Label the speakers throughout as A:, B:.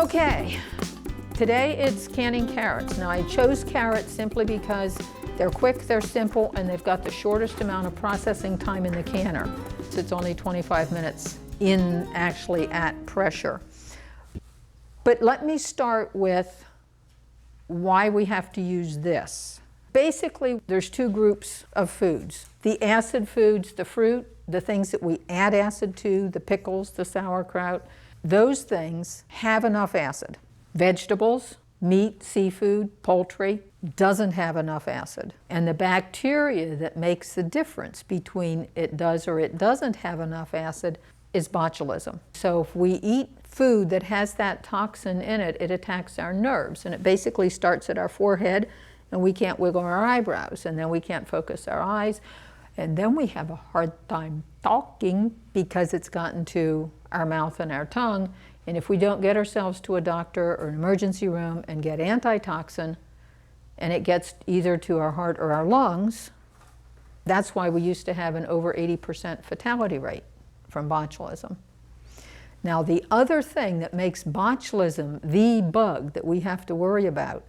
A: Okay, today it's canning carrots. Now I chose carrots simply because they're quick, they're simple, and they've got the shortest amount of processing time in the canner. So it's only 25 minutes in actually at pressure. But let me start with why we have to use this. Basically, there's two groups of foods. The acid foods, the fruit, the things that we add acid to, the pickles, the sauerkraut, those things have enough acid. Vegetables, meat, seafood, poultry, doesn't have enough acid. And the bacteria that makes the difference between it does or it doesn't have enough acid is botulism. So if we eat food that has that toxin in it, it attacks our nerves. And it basically starts at our forehead, and we can't wiggle our eyebrows, and then we can't focus our eyes. And then we have a hard time talking because it's gotten to our mouth and our tongue. And if we don't get ourselves to a doctor or an emergency room and get antitoxin, and it gets either to our heart or our lungs, that's why we used to have an over 80% fatality rate from botulism. Now, the other thing that makes botulism the bug that we have to worry about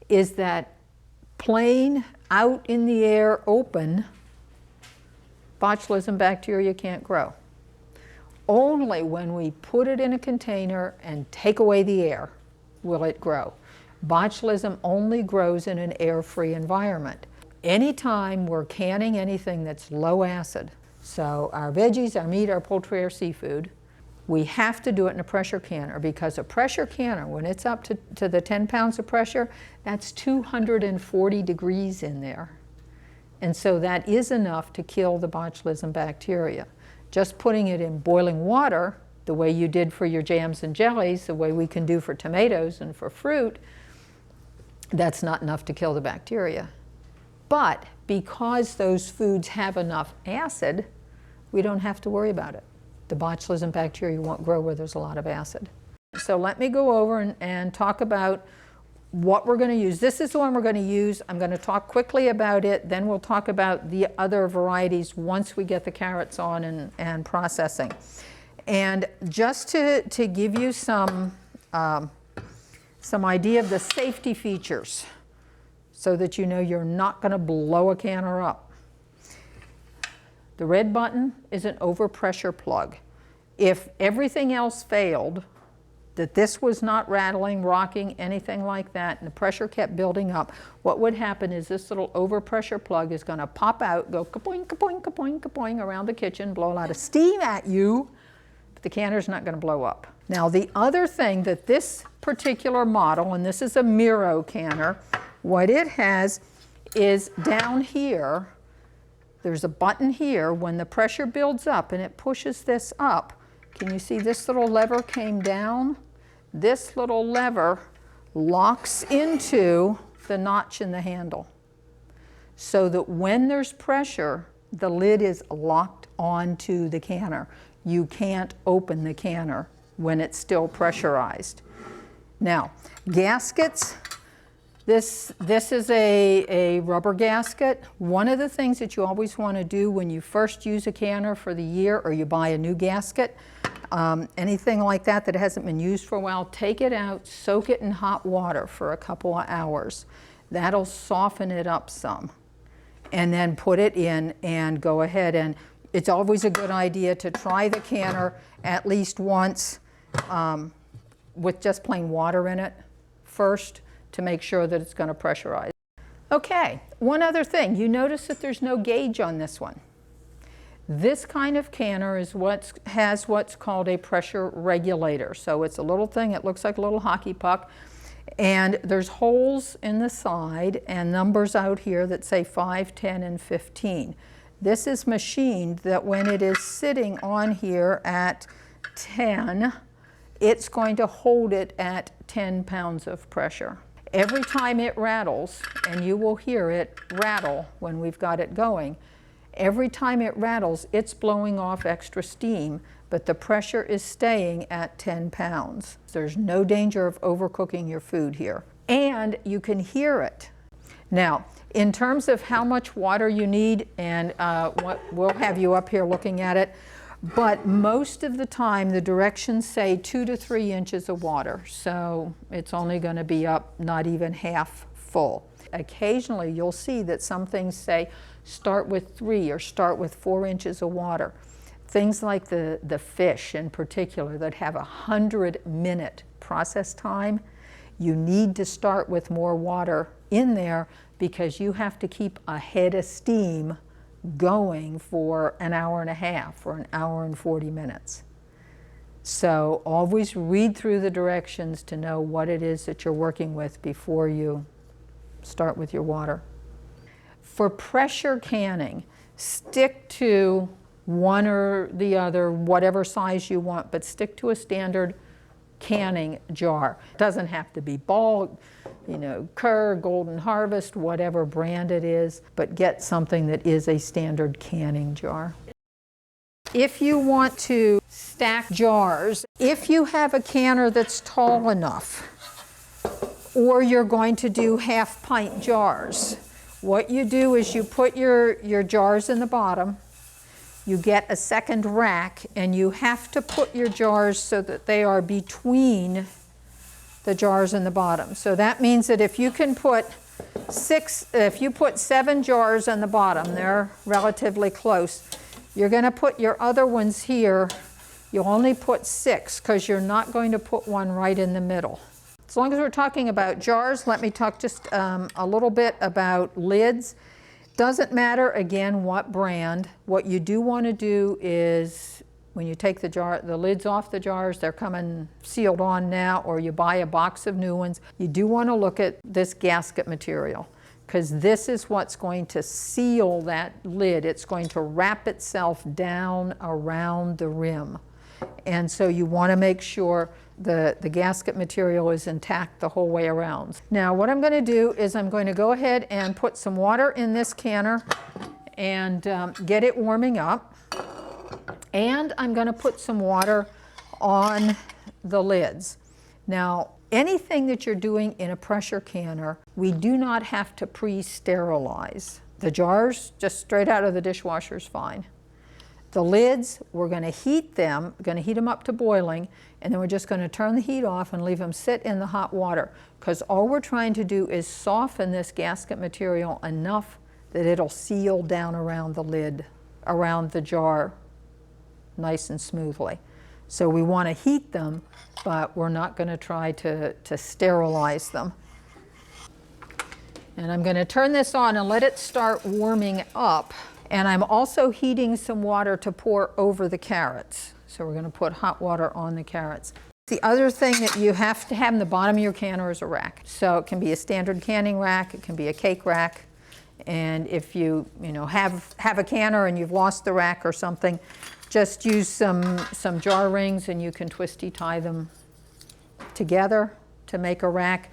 A: is that plain out in the air open, botulism bacteria can't grow. Only when we put it in a container and take away the air will it grow. Botulism only grows in an air-free environment. Anytime we're canning anything that's low acid, so our veggies, our meat, our poultry, our seafood, we have to do it in a pressure canner, because a pressure canner, when it's up to the 10 pounds of pressure, that's 240 degrees in there. And so that is enough to kill the botulism bacteria. Just putting it in boiling water, the way you did for your jams and jellies, the way we can do for tomatoes and for fruit, that's not enough to kill the bacteria. But because those foods have enough acid, we don't have to worry about it. The botulism bacteria won't grow where there's a lot of acid. So let me go over and talk about what we're going to use. This is the one we're going to use. I'm going to talk quickly about it, then we'll talk about the other varieties once we get the carrots on and processing. And just to give you some idea of the safety features so that you know you're not going to blow a canner up. The red button is an overpressure plug. If everything else failed, that this was not rattling, rocking, anything like that, and the pressure kept building up, what would happen is this little overpressure plug is going to pop out, go kapoing, kapoing, kapoing, kapoing around the kitchen, blow a lot of steam at you, but the canner's not going to blow up. Now, the other thing that this particular model, and this is a Miro canner, what it has is down here, there's a button here. When the pressure builds up and it pushes this up, can you see this little lever came down? This little lever locks into the notch in the handle so that when there's pressure, the lid is locked onto the canner. You can't open the canner when it's still pressurized. Now, gaskets. This is a rubber gasket. One of the things that you always want to do when you first use a canner for the year, or you buy a new gasket, anything like that that hasn't been used for a while, take it out, soak it in hot water for a couple of hours. That'll soften it up some. And then put it in and go ahead. And it's always a good idea to try the canner at least once with just plain water in it first, to make sure that it's going to pressurize. Okay, one other thing. You notice that there's no gauge on this one. This kind of canner is has what's called a pressure regulator. So it's a little thing, it looks like a little hockey puck, and there's holes in the side and numbers out here that say 5, 10, and 15. This is machined that when it is sitting on here at 10, it's going to hold it at 10 pounds of pressure. Every time it rattles, and you will hear it rattle when we've got it going, every time it rattles, it's blowing off extra steam, but the pressure is staying at 10 pounds. There's no danger of overcooking your food here. And you can hear it. Now, in terms of how much water you need, and we'll have you up here looking at it, But most of the time, the directions say 2 to 3 inches of water. So it's only going to be up not even half full. Occasionally, you'll see that some things say start with 3 or start with 4 inches of water. Things like the fish in particular that have a 100-minute process time, you need to start with more water in there because you have to keep a head of steam going for an hour and a half or an hour and 40 minutes. So always read through the directions to know what it is that you're working with before you start with your water. For pressure canning, stick to one or the other, whatever size you want, but stick to a standard canning jar. It doesn't have to be Ball, Kerr, Golden Harvest, whatever brand it is, but get something that is a standard canning jar. If you want to stack jars, if you have a canner that's tall enough, or you're going to do half-pint jars, what you do is you put your jars in the bottom, you get a second rack, and you have to put your jars so that they are between the jars in the bottom. So that means that if you can put 7 jars on the bottom, they're relatively close, you're going to put your other ones here. You'll only put 6 because you're not going to put one right in the middle. As long as we're talking about jars, let me talk just a little bit about lids. Doesn't matter, again, what brand. What you do want to do is when you take the lids off the jars, they're coming sealed on now, or you buy a box of new ones, you do want to look at this gasket material because this is what's going to seal that lid. It's going to wrap itself down around the rim. And so you want to make sure the gasket material is intact the whole way around. Now what I'm going to do is I'm going to go ahead and put some water in this canner and get it warming up. And I'm going to put some water on the lids. Now anything that you're doing in a pressure canner, we do not have to pre-sterilize. The jars, just straight out of the dishwasher is fine. The lids, we're going to heat them, up to boiling, and then we're just going to turn the heat off and leave them sit in the hot water, because all we're trying to do is soften this gasket material enough that it'll seal down around the lid, around the jar, nice and smoothly. So we want to heat them, but we're not going to try to sterilize them. And I'm going to turn this on and let it start warming up. And I'm also heating some water to pour over the carrots. So we're going to put hot water on the carrots. The other thing that you have to have in the bottom of your canner is a rack. So it can be a standard canning rack, it can be a cake rack. And if you have a canner and you've lost the rack or something, just use some jar rings and you can twisty tie them together to make a rack.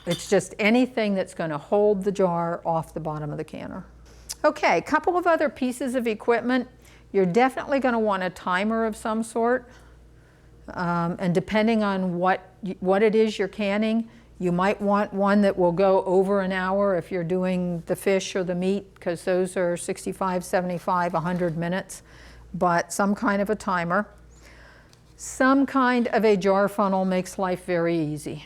A: It's just anything that's going to hold the jar off the bottom of the canner. Okay, a couple of other pieces of equipment. You're definitely going to want a timer of some sort. And depending on what it is you're canning, you might want one that will go over an hour if you're doing the fish or the meat, because those are 65, 75, 100 minutes. But some kind of a timer. Some kind of a jar funnel makes life very easy.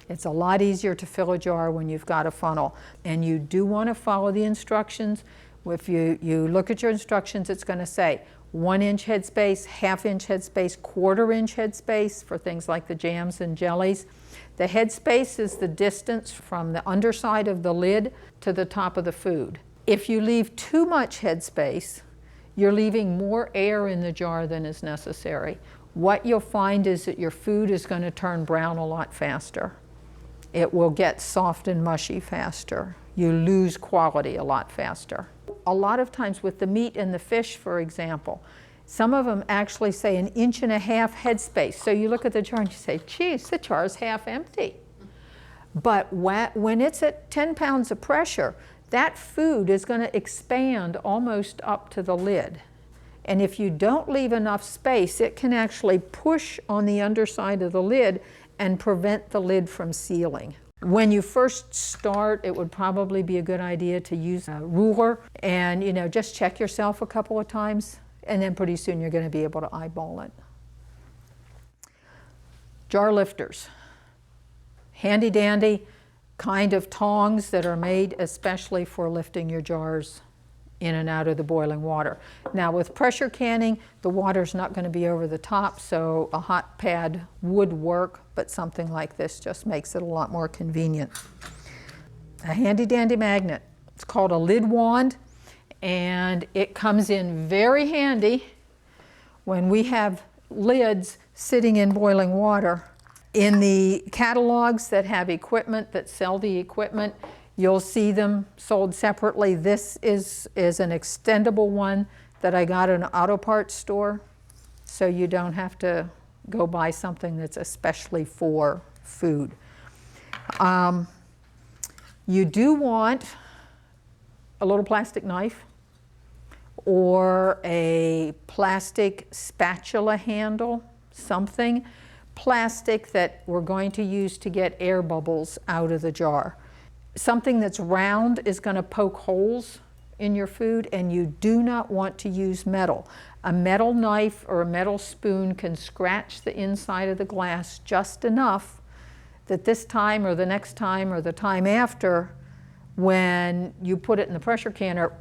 A: It's a lot easier to fill a jar when you've got a funnel. And you do want to follow the instructions. If you look at your instructions, it's going to say 1-inch headspace, 1/2-inch headspace, 1/4-inch headspace for things like the jams and jellies. The headspace is the distance from the underside of the lid to the top of the food. If you leave too much headspace, you're leaving more air in the jar than is necessary. What you'll find is that your food is going to turn brown a lot faster. It will get soft and mushy faster. You lose quality a lot faster. A lot of times with the meat and the fish, for example, some of them actually say 1.5 inches headspace. So you look at the jar and you say, geez, the jar is half empty. But when it's at 10 pounds of pressure, that food is going to expand almost up to the lid. And if you don't leave enough space, it can actually push on the underside of the lid and prevent the lid from sealing. When you first start, it would probably be a good idea to use a ruler and just check yourself a couple of times. and then pretty soon you're going to be able to eyeball it. Jar lifters. Handy dandy kind of tongs that are made especially for lifting your jars in and out of the boiling water. Now with pressure canning, the water's not going to be over the top, so a hot pad would work, but something like this just makes it a lot more convenient. A handy dandy magnet. It's called a lid wand, and it comes in very handy when we have lids sitting in boiling water. In the catalogs that have equipment, that sell the equipment, you'll see them sold separately. This is an extendable one that I got at an auto parts store, so you don't have to go buy something that's especially for food. You do want a little plastic knife or a plastic spatula handle, something plastic that we're going to use to get air bubbles out of the jar. Something that's round is going to poke holes in your food, and you do not want to use metal. A metal knife or a metal spoon can scratch the inside of the glass just enough that this time or the next time or the time after, when you put it in the pressure canner,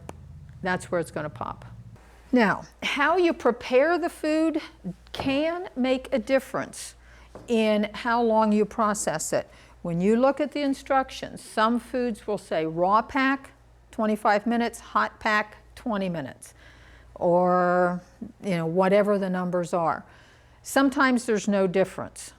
A: that's where it's going to pop. Now, how you prepare the food can make a difference in how long you process it. When you look at the instructions, some foods will say raw pack, 25 minutes, hot pack, 20 minutes, or whatever the numbers are. Sometimes there's no difference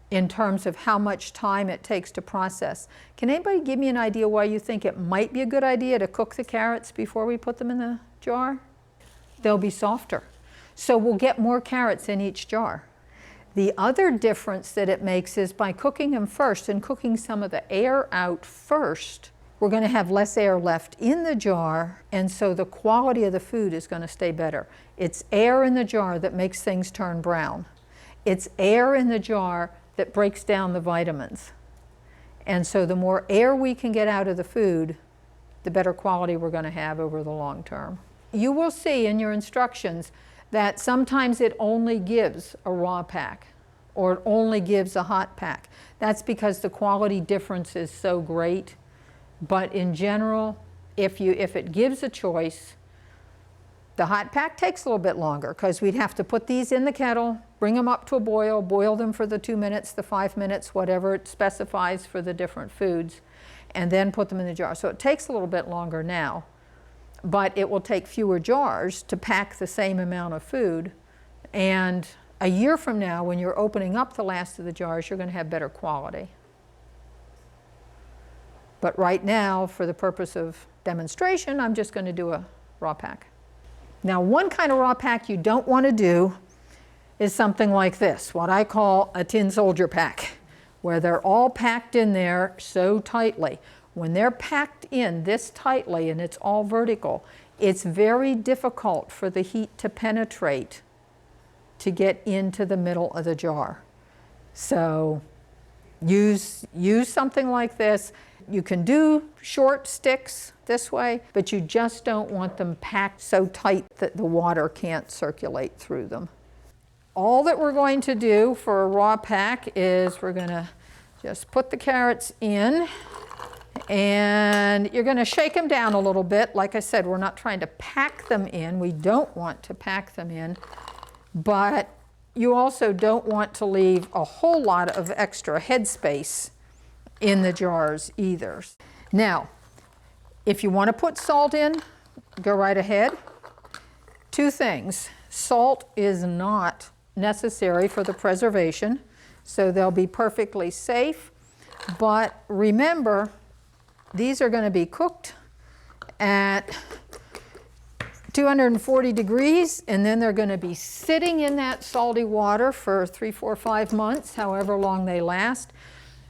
A: in terms of how much time it takes to process. Can anybody give me an idea why you think it might be a good idea to cook the carrots before we put them in the jar? They'll be softer. So we'll get more carrots in each jar. The other difference that it makes is by cooking them first and cooking some of the air out first, we're going to have less air left in the jar, and so the quality of the food is going to stay better. It's air in the jar that makes things turn brown. It's air in the jar that breaks down the vitamins. And so the more air we can get out of the food, the better quality we're going to have over the long term. You will see in your instructions that sometimes it only gives a raw pack or it only gives a hot pack. That's because the quality difference is so great. But in general, if it gives a choice, the hot pack takes a little bit longer because we'd have to put these in the kettle, bring them up to a boil them for the 2 minutes, the 5 minutes, whatever it specifies for the different foods, and then put them in the jar. So it takes a little bit longer now, but it will take fewer jars to pack the same amount of food. And a year from now, when you're opening up the last of the jars, you're going to have better quality. But right now, for the purpose of demonstration, I'm just going to do a raw pack. Now, one kind of raw pack you don't want to do is something like this, what I call a tin soldier pack, where they're all packed in there so tightly. When they're packed in this tightly and it's all vertical, it's very difficult for the heat to penetrate to get into the middle of the jar. So use something like this. You can do short sticks this way, but you just don't want them packed so tight that the water can't circulate through them. All that we're going to do for a raw pack is we're going to just put the carrots in, and you're going to shake them down a little bit. Like I said, we're not trying to pack them in. We don't want to pack them in, but you also don't want to leave a whole lot of extra headspace in the jars either. Now, if you want to put salt in, go right ahead. Two things. Salt is not necessary for the preservation, so they'll be perfectly safe. But remember, these are going to be cooked at 240 degrees, and then they're going to be sitting in that salty water for 3, 4, 5 months, however long they last.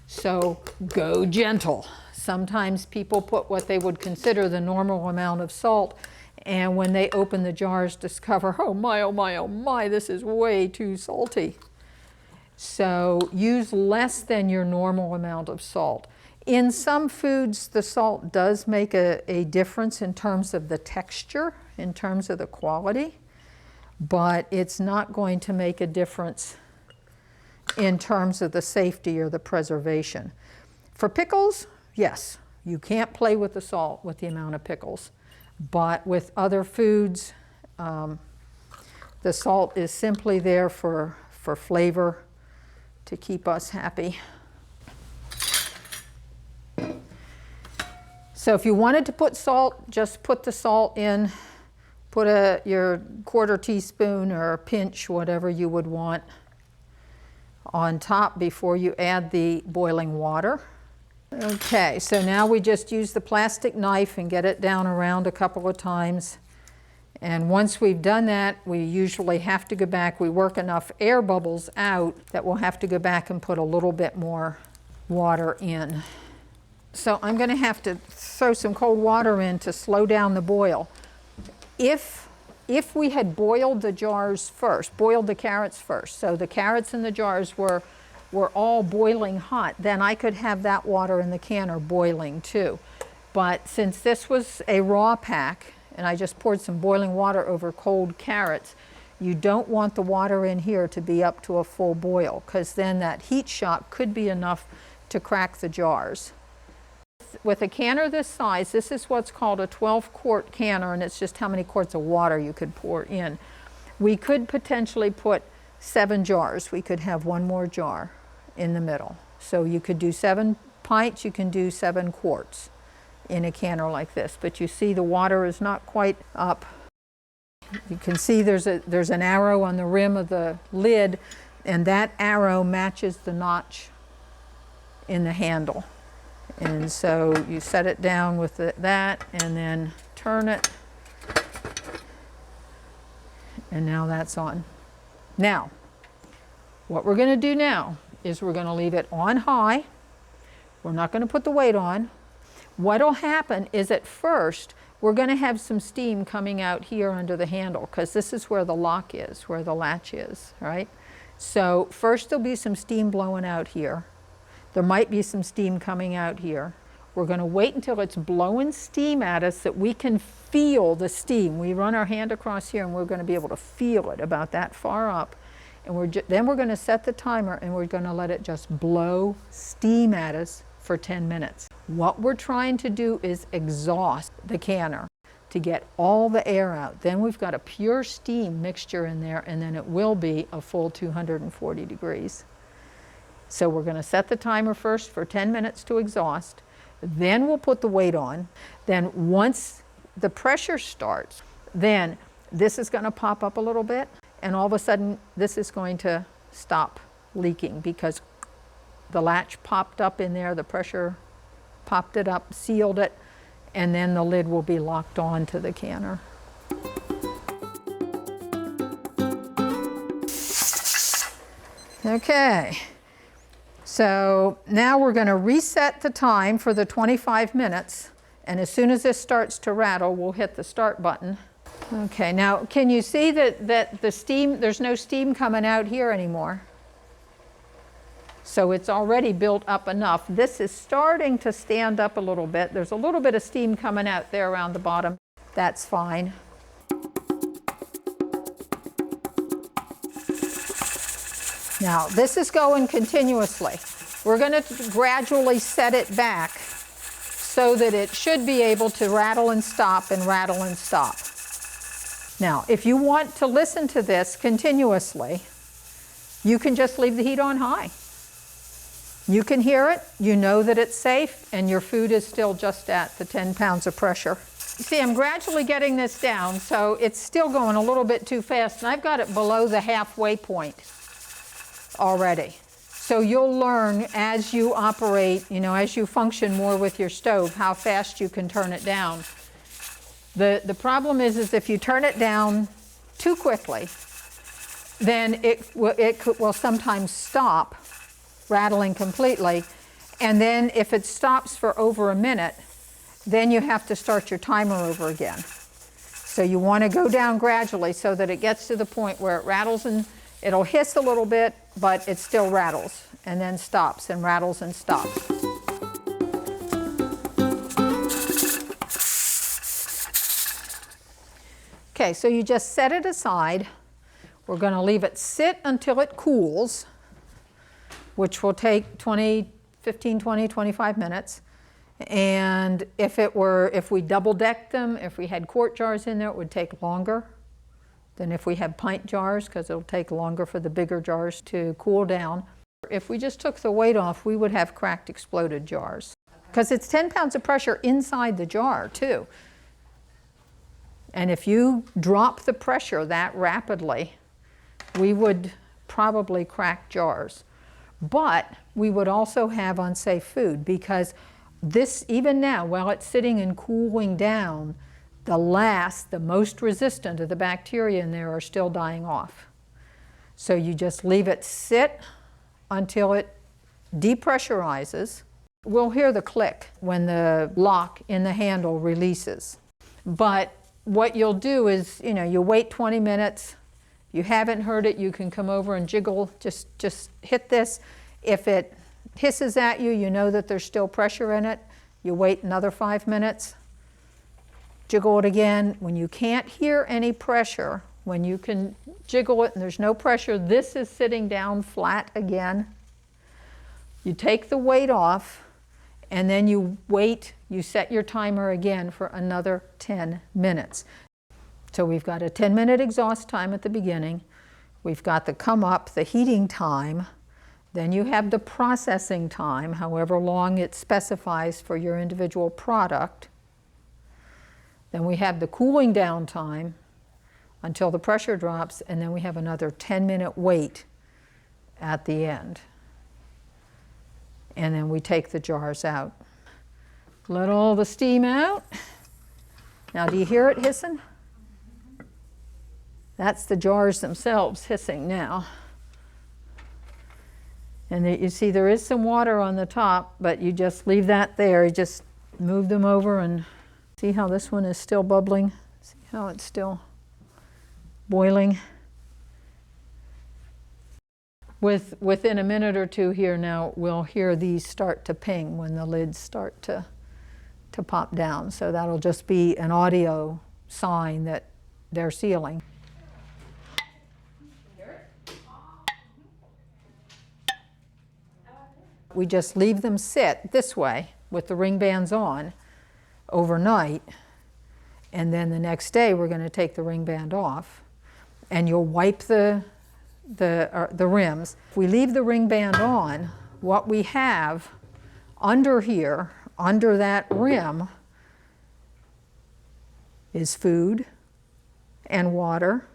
A: So go gentle. Sometimes people put what they would consider the normal amount of salt, and when they open the jars, discover, oh my, this is way too salty. So use less than your normal amount of salt. In some foods, the salt does make a difference in terms of the texture, in terms of the quality. but it's not going to make a difference in terms of the safety or the preservation. For pickles, yes, you can't play with the salt with the amount of pickles, but with other foods, the salt is simply there for flavor, to keep us happy. So if you wanted to put salt, just put the salt in, put your quarter teaspoon or a pinch, whatever you would want, on top before you add the boiling water. Okay, so now we just use the plastic knife and get it down around a couple of times. And once we've done that, we usually have to go back. We work enough air bubbles out that we'll have to go back and put a little bit more water in. So I'm going to have to throw some cold water in to slow down the boil. If we had boiled the jars first, boiled the carrots first, so the carrots in the jars were all boiling hot, then I could have that water in the canner boiling too. But since this was a raw pack, and I just poured some boiling water over cold carrots, you don't want the water in here to be up to a full boil, because then that heat shock could be enough to crack the jars. With a canner this size, this is what's called a 12-quart canner, and it's just how many quarts of water you could pour in. We could potentially put 7 jars. We could have one more jar in the middle. So you could do 7 pints, you can do 7 quarts in a canner like this. But you see the water is not quite up. You can see there's an arrow on the rim of the lid, and that arrow matches the notch in the handle. And so you set it down with that and then turn it. And now that's on. Now, what we're going to do now is we're going to leave it on high. We're not going to put the weight on. What will happen is at first we're going to have some steam coming out here under the handle, because this is where the lock is, where the latch is, right? So first there'll be some steam blowing out here. There might be some steam coming out here. We're going to wait until it's blowing steam at us that we can feel the steam. We run our hand across here and we're going to be able to feel it about that far up. And then we're going to set the timer and we're going to let it just blow steam at us for 10 minutes. What we're trying to do is exhaust the canner to get all the air out. Then we've got a pure steam mixture in there, and then it will be a full 240 degrees. So we're going to set the timer first for 10 minutes to exhaust. Then we'll put the weight on. Then once the pressure starts, then this is going to pop up a little bit, and all of a sudden this is going to stop leaking because the latch popped up in there, the pressure popped it up, sealed it, and then the lid will be locked on to the canner. Okay. So now we're going to reset the time for the 25 minutes, and as soon as this starts to rattle, we'll hit the start button. Okay, now can you see that the steam, there's no steam coming out here anymore? So it's already built up enough. This is starting to stand up a little bit. There's a little bit of steam coming out there around the bottom. That's fine. Now, this is going continuously. We're going to gradually set it back so that it should be able to rattle and stop and rattle and stop. Now, if you want to listen to this continuously, you can just leave the heat on high. You can hear it, you know that it's safe, and your food is still just at the 10 pounds of pressure. You see, I'm gradually getting this down, so it's still going a little bit too fast, and I've got it below the halfway point already. So you'll learn as you operate, you know, as you function more with your stove, how fast you can turn it down. The problem is if you turn it down too quickly, then it will sometimes stop rattling completely, and then if it stops for over a minute, then you have to start your timer over again. So you want to go down gradually so that it gets to the point where it rattles, and it'll hiss a little bit, but it still rattles, and then stops and rattles and stops. Okay, so you just set it aside We're going to leave it sit until it cools, which will take 15, 20, 25 minutes. And if we double decked them, if we had quart jars in there, it would take longer than if we have pint jars, because it'll take longer for the bigger jars to cool down. If we just took the weight off, we would have cracked, exploded jars. Because it's 10 pounds of pressure inside the jar, too. And if you drop the pressure that rapidly, we would probably crack jars. But we would also have unsafe food, because this, even now, while it's sitting and cooling down, the most resistant of the bacteria in there are still dying off. So you just leave it sit until it depressurizes. We'll hear the click when the lock in the handle releases. But what you'll do is, you wait 20 minutes. You haven't heard it, you can come over and jiggle, just hit this. If it hisses at you, you know that there's still pressure in it. You wait another 5 minutes, jiggle it again. When you can't hear any pressure, when you can jiggle it and there's no pressure, this is sitting down flat again. You take the weight off, and then you wait, you set your timer again for another 10 minutes. So we've got a 10-minute exhaust time at the beginning. We've got the come up, the heating time. Then you have the processing time, however long it specifies for your individual product. Then we have the cooling down time until the pressure drops, and then we have another 10-minute wait at the end. And then we take the jars out. Let all the steam out. Now, do you hear it hissing? That's the jars themselves hissing now. And you see there is some water on the top, but you just leave that there. You just move them over and see how this one is still bubbling. See how it's still boiling. Within a minute or two here now, we'll hear these start to ping when the lids start to pop down. So that'll just be an audio sign that they're sealing. We just leave them sit this way with the ring bands on overnight, and then the next day we're going to take the ring band off, and you'll wipe the rims. If we leave the ring band on, what we have under here, under that rim, is food and water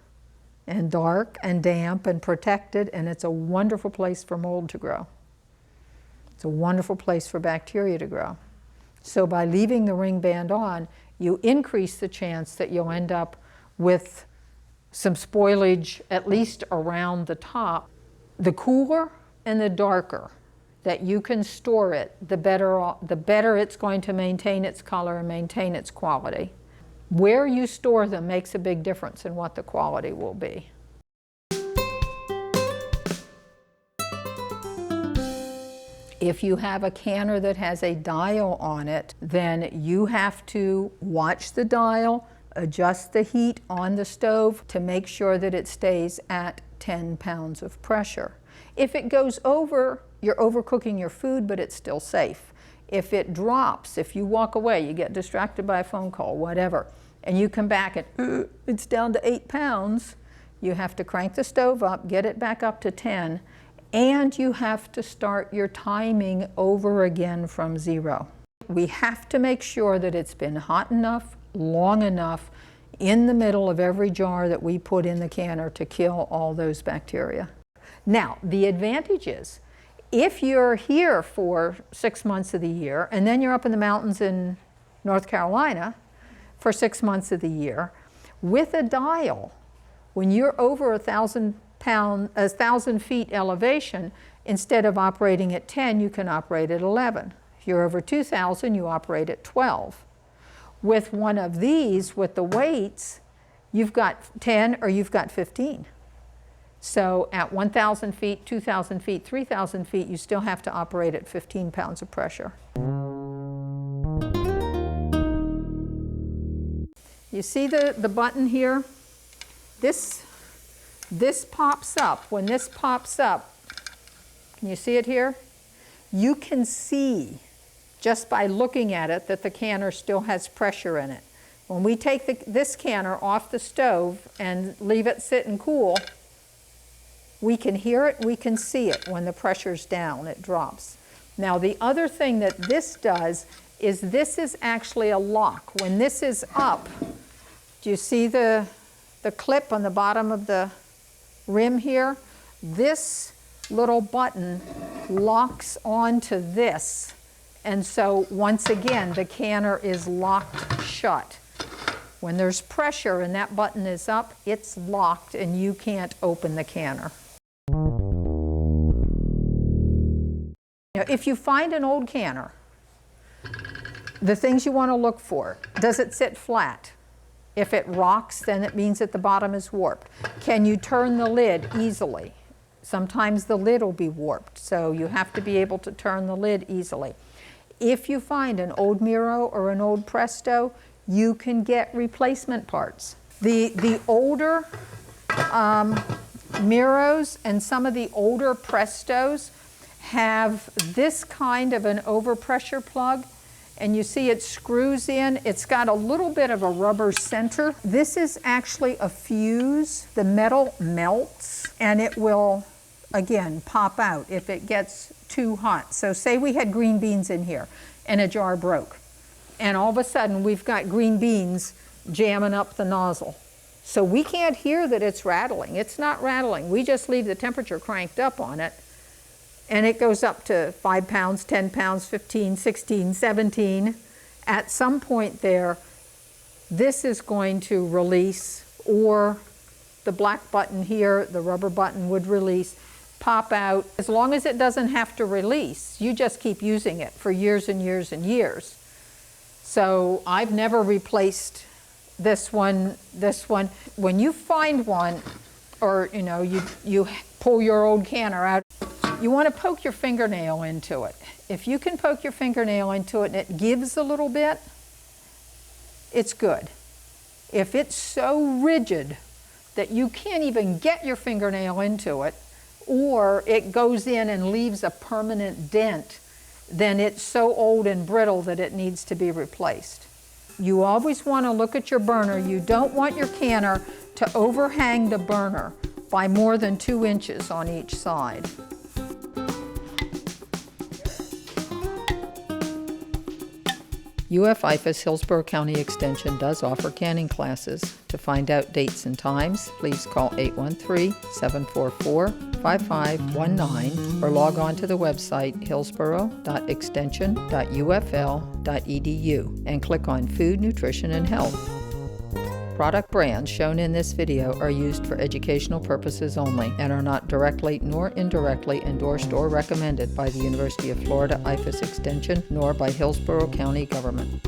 A: and dark and damp and protected, and it's a wonderful place for mold to grow. It's a wonderful place for bacteria to grow. So by leaving the ring band on, you increase the chance that you'll end up with some spoilage, at least around the top. The cooler and the darker that you can store it, the better it's going to maintain its color and maintain its quality. Where you store them makes a big difference in what the quality will be. If you have a canner that has a dial on it, then you have to watch the dial, adjust the heat on the stove to make sure that it stays at 10 pounds of pressure. If it goes over, you're overcooking your food, but it's still safe. If it drops, if you walk away, you get distracted by a phone call, whatever, and you come back and it's down to 8 pounds, you have to crank the stove up, get it back up to 10, and you have to start your timing over again from 0. We have to make sure that it's been hot enough, long enough, in the middle of every jar that we put in the canner to kill all those bacteria. Now, the advantage is, if you're here for 6 months of the year, and then you're up in the mountains in North Carolina for 6 months of the year, with a dial, when you're over 1,000 feet elevation, instead of operating at 10, you can operate at 11. If you're over 2,000, you operate at 12. With one of these, with the weights, you've got 10 or you've got 15. So at 1,000 feet, 2,000 feet, 3,000 feet, you still have to operate at 15 pounds of pressure. You see the button here? This this pops up. When this pops up, can you see it here? You can see just by looking at it that the canner still has pressure in it. When we take this canner off the stove and leave it sit and cool, we can hear it, we can see it. When the pressure's down, it drops. Now the other thing that this does is this is actually a lock. When this is up, do you see the clip on the bottom of the rim here? This little button locks onto this, and so once again the canner is locked shut. When there's pressure and that button is up, it's locked and you can't open the canner. Now, if you find an old canner, the things you want to look for: does it sit flat? If it rocks, then it means that the bottom is warped. Can you turn the lid easily? Sometimes the lid will be warped, so you have to be able to turn the lid easily. If you find an old Miro or an old Presto, you can get replacement parts. The older Miros and some of the older Prestos have this kind of an overpressure plug, and you see it screws in. It's got a little bit of a rubber center. This is actually a fuse. The metal melts and it will, again, pop out if it gets too hot. So say we had green beans in here and a jar broke, and all of a sudden we've got green beans jamming up the nozzle. So we can't hear that it's rattling. It's not rattling. We just leave the temperature cranked up on it, and it goes up to 5 pounds, 10 pounds, 15, 16, 17. At some point there, this is going to release, or the black button here, the rubber button would release, pop out. As long as it doesn't have to release, you just keep using it for years and years and years. So I've never replaced this one. When you find one, or you pull your old canner out, you want to poke your fingernail into it. If you can poke your fingernail into it and it gives a little bit, it's good. If it's so rigid that you can't even get your fingernail into it, or it goes in and leaves a permanent dent, then it's so old and brittle that it needs to be replaced. You always want to look at your burner. You don't want your canner to overhang the burner by more than 2 inches on each side. UF-IFAS Hillsborough County Extension does offer canning classes. To find out dates and times, please call 813-744-5519 or log on to the website hillsborough.extension.ufl.edu and click on Food, Nutrition, and Health. Product brands shown in this video are used for educational purposes only and are not directly nor indirectly endorsed or recommended by the University of Florida IFAS Extension nor by Hillsborough County government.